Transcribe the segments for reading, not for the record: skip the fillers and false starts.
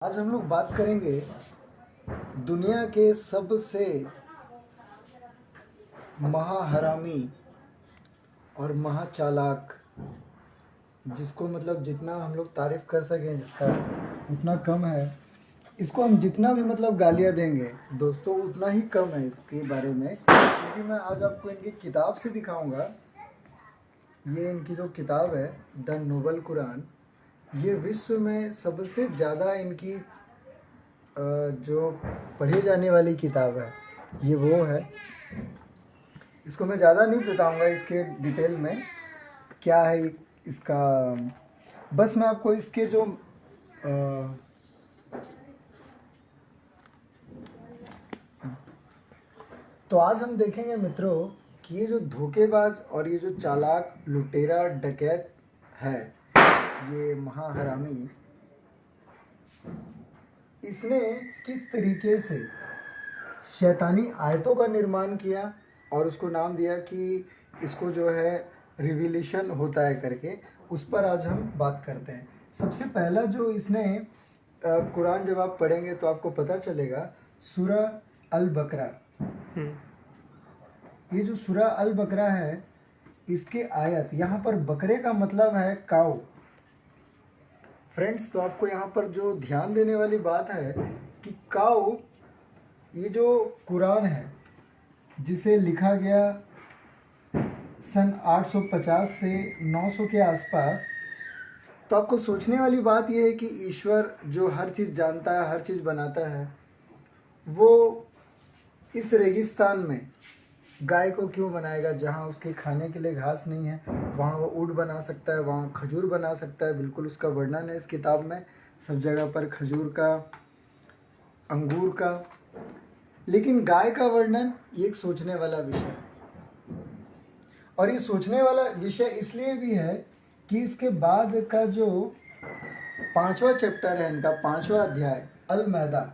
आज हम लोग बात करेंगे दुनिया के सबसे महाहरामी और महाचालाक, जिसको मतलब जितना हम लोग तारीफ कर सकें जिसका उतना कम है। इसको हम जितना भी मतलब गालियाँ देंगे दोस्तों उतना ही कम है इसके बारे में, क्योंकि मैं आज आपको इनकी किताब से दिखाऊंगा। ये इनकी जो किताब है द नोबल कुरान, ये विश्व में सबसे ज़्यादा इनकी जो पढ़ी जाने वाली किताब है ये वो है। इसको मैं ज़्यादा नहीं बताऊंगा इसके डिटेल में क्या है इसका, बस मैं आपको इसके जो तो आज हम देखेंगे मित्रों कि ये जो धोखेबाज और ये जो चालाक लुटेरा डकैत है, ये महाहरामी, इसने किस तरीके से शैतानी आयतों का निर्माण किया और उसको नाम दिया कि इसको जो है रिविलेशन होता है करके, उस पर आज हम बात करते हैं। सबसे पहला जो इसने कुरान जब आप पढ़ेंगे तो आपको पता चलेगा सूरा अल बकरा। ये जो सूरा अल बकरा है इसके आयत, यहाँ पर बकरे का मतलब है काऊ। फ्रेंड्स, तो आपको यहाँ पर जो ध्यान देने वाली बात है कि काऊ, ये जो कुरान है जिसे लिखा गया सन 850 से 900 के आसपास, तो आपको सोचने वाली बात यह है कि ईश्वर जो हर चीज़ जानता है, हर चीज़ बनाता है, वो इस रेगिस्तान में गाय को क्यों बनाएगा जहाँ उसके खाने के लिए घास नहीं है। वहाँ वो ऊँट बना सकता है, वहाँ खजूर बना सकता है। बिल्कुल उसका वर्णन है इस किताब में, सब जगह पर खजूर का, अंगूर का। लेकिन गाय का वर्णन ये एक सोचने वाला विषय है। और ये सोचने वाला विषय इसलिए भी है कि इसके बाद का जो 5वां चैप्टर है इनका, 5वां अध्याय अल मैदा,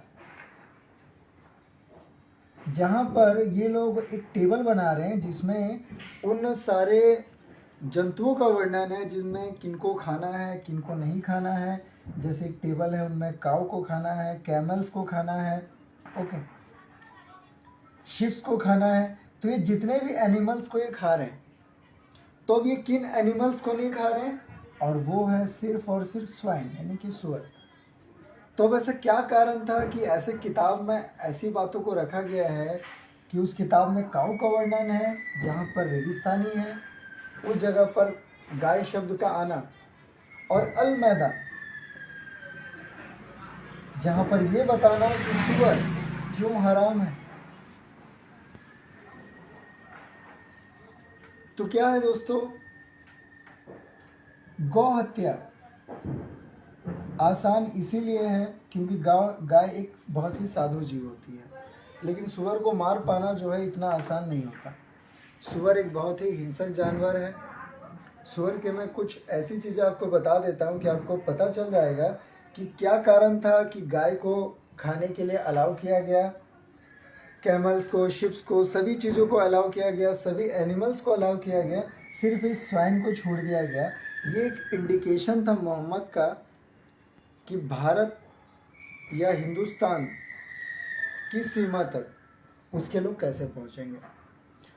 जहाँ पर ये लोग एक टेबल बना रहे हैं जिसमें उन सारे जंतुओं का वर्णन है जिनमें किनको खाना है किनको नहीं खाना है। जैसे एक टेबल है, उनमें काऊ को खाना है, कैमल्स को खाना है, ओके, शिप्स को खाना है। तो ये जितने भी एनिमल्स को ये खा रहे हैं, तो अब ये किन एनिमल्स को नहीं खा रहे हैं, और वो है सिर्फ और सिर्फ स्वाइन यानी कि सूअर। तो अब ऐसा क्या कारण था कि ऐसे किताब में ऐसी बातों को रखा गया है कि उस किताब में काऊ का वर्णन है जहाँ पर रेगिस्तानी है, उस जगह पर गाय शब्द का आना, और अल मैदा जहाँ पर ये बताना कि सूअर क्यों हराम है। तो क्या है दोस्तों, गौ हत्या आसान इसीलिए है क्योंकि गाय एक बहुत ही साधु जीव होती है, लेकिन सूअर को मार पाना जो है इतना आसान नहीं होता। सूअर एक बहुत ही हिंसक जानवर है। सूअर के मैं कुछ ऐसी चीज़ें आपको बता देता हूँ कि आपको पता चल जाएगा कि क्या कारण था कि गाय को खाने के लिए अलाउ किया गया, कैमल्स को, शिप्स को, सभी चीज़ों को अलाउ किया गया, सभी एनिमल्स को अलाउ किया गया, सिर्फ इस स्वाइन को छोड़ दिया गया। ये एक इंडिकेशन था मोहम्मद का कि भारत या हिंदुस्तान की सीमा तक उसके लोग कैसे पहुंचेंगे।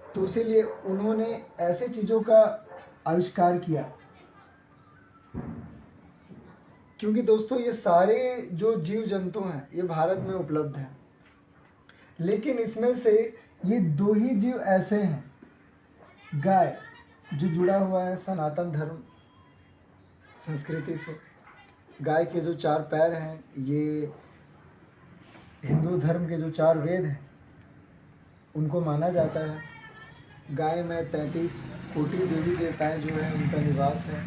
तो इसीलिए उन्होंने ऐसे चीज़ों का आविष्कार किया, क्योंकि दोस्तों ये सारे जो जीव जंतु हैं ये भारत में उपलब्ध हैं, लेकिन इसमें से ये 2 ही जीव ऐसे हैं, गाय जो जुड़ा हुआ है सनातन धर्म संस्कृति से। गाय के जो 4 पैर हैं ये हिंदू धर्म के जो 4 वेद हैं उनको माना जाता है। गाय में 33 कोटि देवी देवताएं जो हैं उनका निवास है।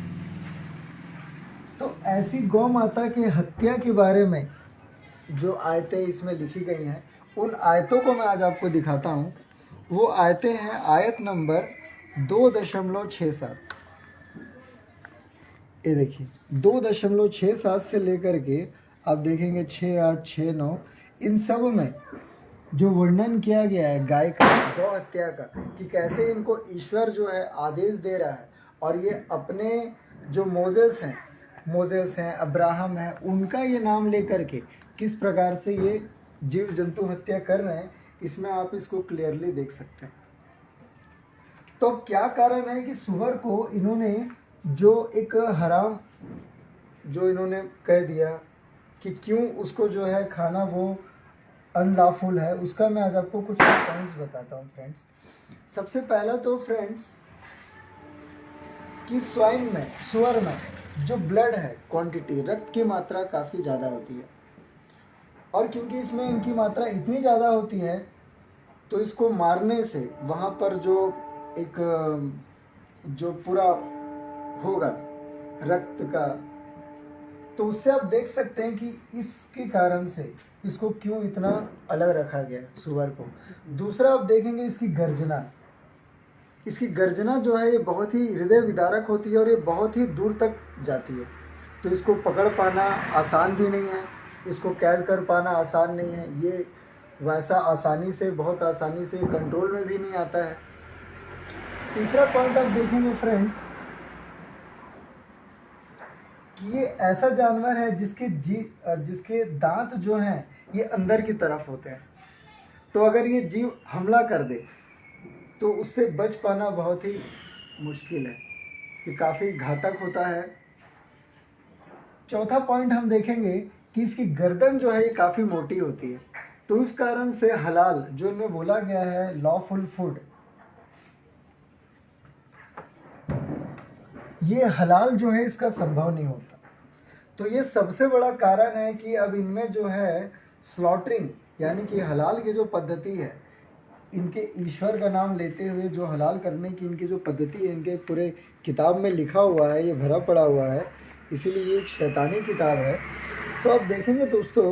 तो ऐसी गौ माता के हत्या के बारे में जो आयतें इसमें लिखी गई हैं, उन आयतों को मैं आज आपको दिखाता हूँ। वो आयतें हैं आयत नंबर 2.67। ये देखिए 2.67 से लेकर के आप देखेंगे 6, 8, 6, 9, इन सब में जो वर्णन किया गया है गाय का, गौ हत्या का, कि कैसे इनको ईश्वर जो है आदेश दे रहा है, और ये अपने जो मोजेस हैं मोजेस हैं, अब्राहम हैं, उनका ये नाम लेकर के किस प्रकार से ये जीव जंतु हत्या कर रहे हैं, इसमें आप इसको क्लियरली देख सकते हैं। तो क्या कारण है कि सुअर को इन्होंने जो एक हराम जो इन्होंने कह दिया कि क्यों उसको जो है खाना वो अनलॉफुल है, उसका मैं आज आपको कुछ पॉइंट्स बताता हूँ फ्रेंड्स। सबसे पहला तो फ्रेंड्स कि सुअर में जो ब्लड है, क्वांटिटी, रक्त की मात्रा काफ़ी ज़्यादा होती है, और क्योंकि इसमें इनकी मात्रा इतनी ज़्यादा होती है तो इसको मारने से वहाँ पर जो एक जो पूरा होगा रक्त का, तो उससे आप देख सकते हैं कि इसके कारण से इसको क्यों इतना अलग रखा गया सुअर को। दूसरा आप देखेंगे इसकी गर्जना जो है ये बहुत ही हृदय विदारक होती है और ये बहुत ही दूर तक जाती है। तो इसको पकड़ पाना आसान भी नहीं है, इसको कैद कर पाना आसान नहीं है, ये वैसा बहुत आसानी से कंट्रोल में भी नहीं आता है। तीसरा पॉइंट आप देखेंगे फ्रेंड्स कि ये ऐसा जानवर है जिसके दांत जो हैं ये अंदर की तरफ होते हैं, तो अगर ये जीव हमला कर दे तो उससे बच पाना बहुत ही मुश्किल है, ये काफ़ी घातक होता है। चौथा पॉइंट हम देखेंगे कि इसकी गर्दन जो है ये काफ़ी मोटी होती है, तो इस कारण से हलाल जो इनमें बोला गया है लॉफुल फूड, ये हलाल जो है इसका संभव नहीं होता। तो ये सबसे बड़ा कारण है कि अब इनमें जो है स्लॉटरिंग यानी कि हलाल की जो पद्धति है, इनके ईश्वर का नाम लेते हुए जो हलाल करने की इनकी जो पद्धति है, इनके पूरे किताब में लिखा हुआ है, ये भरा पड़ा हुआ है, इसीलिए ये एक शैतानी किताब है। तो आप देखेंगे दोस्तों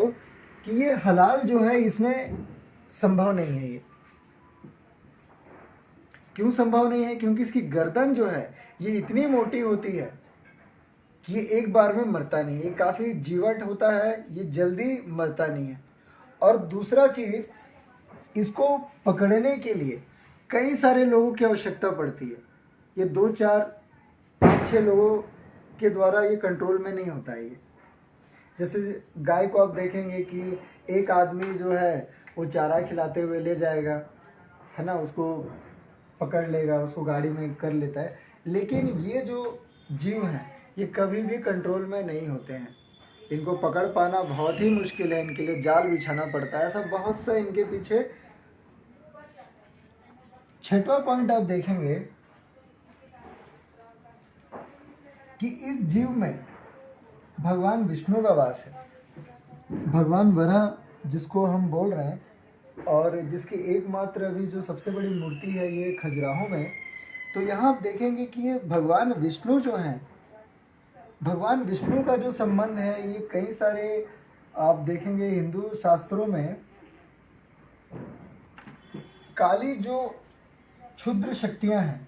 कि ये हलाल जो है इसमें संभव नहीं है। ये क्यों संभव नहीं है? क्योंकि इसकी गर्दन जो है ये इतनी मोटी होती है कि ये एक बार में मरता नहीं है, ये काफ़ी जीवट होता है, ये जल्दी मरता नहीं है। और दूसरा चीज़, इसको पकड़ने के लिए कई सारे लोगों की आवश्यकता पड़ती है, ये 2 4 5 6 लोगों के द्वारा ये कंट्रोल में नहीं होता है। ये जैसे गाय को आप देखेंगे कि एक आदमी जो है वो चारा खिलाते हुए ले जाएगा, है ना, उसको पकड़ लेगा, उसको गाड़ी में कर लेता है, लेकिन ये जो जीव हैं ये कभी भी कंट्रोल में नहीं होते हैं, इनको पकड़ पाना बहुत ही मुश्किल है, इनके लिए जाल बिछाना पड़ता है, ऐसा बहुत सा इनके पीछे। छठवां पॉइंट आप देखेंगे कि इस जीव में भगवान विष्णु का वास है, भगवान वराह जिसको हम बोल रहे हैं, और जिसकी एकमात्र अभी जो सबसे बड़ी मूर्ति है ये खजुराहो में। तो यहाँ आप देखेंगे कि ये भगवान विष्णु जो हैं, भगवान विष्णु का जो संबंध है ये कई सारे आप देखेंगे हिंदू शास्त्रों में, काली जो क्षुद्र शक्तियां हैं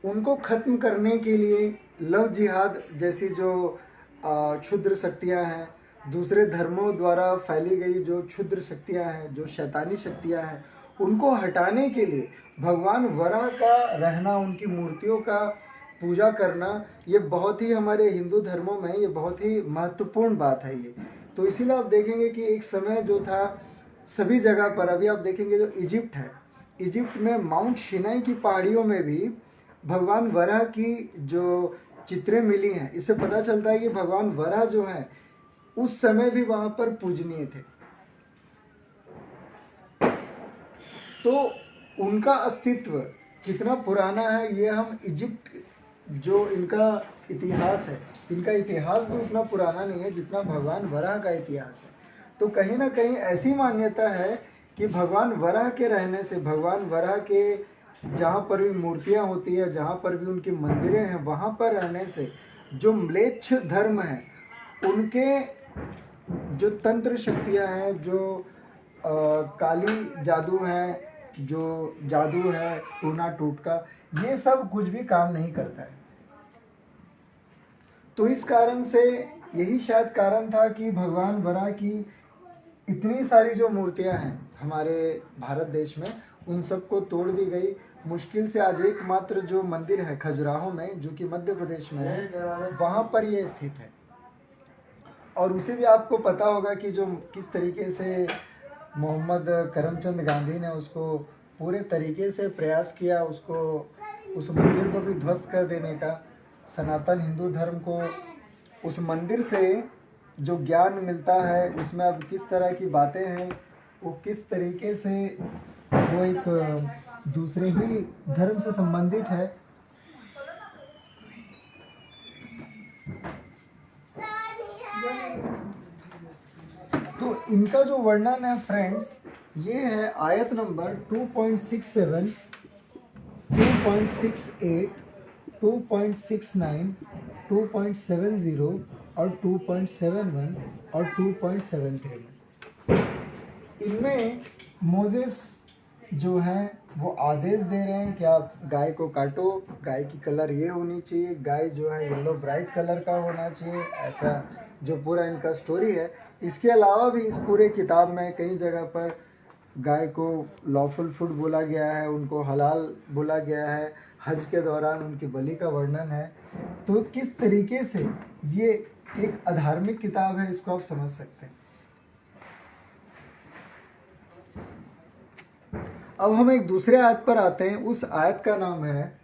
उनको खत्म करने के लिए लव जिहाद जैसी जो क्षुद्र शक्तियां हैं, दूसरे धर्मों द्वारा फैली गई जो क्षुद्र शक्तियां हैं, जो शैतानी शक्तियां हैं, उनको हटाने के लिए भगवान वराह का रहना, उनकी मूर्तियों का पूजा करना, ये बहुत ही हमारे हिंदू धर्मों में ये बहुत ही महत्वपूर्ण बात है ये। तो इसीलिए आप देखेंगे कि एक समय जो था सभी जगह पर, अभी आप देखेंगे जो इजिप्ट है, इजिप्ट में माउंट सिनाई की पहाड़ियों में भी भगवान वराह की जो चित्रें मिली हैं, इससे पता चलता है कि भगवान वराह जो हैं उस समय भी वहाँ पर पूजनीय थे। तो उनका अस्तित्व कितना पुराना है ये हम इजिप्ट जो इनका इतिहास है, इनका इतिहास भी उतना पुराना नहीं है जितना भगवान वराह का इतिहास है। तो कहीं ना कहीं ऐसी मान्यता है कि भगवान वराह के रहने से, भगवान वराह के जहाँ पर भी मूर्तियाँ होती है, जहाँ पर भी उनकी मंदिरें हैं, वहाँ पर रहने से जो म्लेच्छ धर्म है उनके जो तंत्र शक्तियाँ हैं, जो काली जादू हैं, जो जादू है टूना टूटका, ये सब कुछ भी काम नहीं करता है। तो इस कारण से यही शायद कारण था कि भगवान वराह की इतनी सारी जो मूर्तियां हैं हमारे भारत देश में, उन सबको तोड़ दी गई। मुश्किल से आज एकमात्र जो मंदिर है खजुराहो में, जो कि मध्य प्रदेश में है, वहाँ पर ये स्थित है। और उसे भी आपको पता होगा कि जो किस तरीके से मोहम्मद करमचंद गांधी ने उसको पूरे तरीके से प्रयास किया, उसको उस मंदिर को भी ध्वस्त कर देने का। सनातन हिंदू धर्म को उस मंदिर से जो ज्ञान मिलता है, उसमें अब किस तरह की बातें हैं, वो किस तरीके से वो एक दूसरे ही धर्म से संबंधित है। तो इनका जो वर्णन है फ्रेंड्स, ये है आयत नंबर 2.67, 2.68, 2.69, 2.70 और 2.71 और 2.73 में। इनमें मोजेस जो हैं वो आदेश दे रहे हैं कि आप गाय को काटो, गाय की कलर ये होनी चाहिए, गाय जो है येलो ब्राइट कलर का होना चाहिए, ऐसा जो पूरा इनका स्टोरी है। इसके अलावा भी इस पूरे किताब में कई जगह पर गाय को लॉफुल फूड बोला गया है, उनको हलाल बोला गया है, हज के दौरान उनकी बलि का वर्णन है। तो किस तरीके से ये एक अधार्मिक किताब है, इसको आप समझ सकते हैं। अब हम एक दूसरे आयत पर आते हैं। उस आयत का नाम है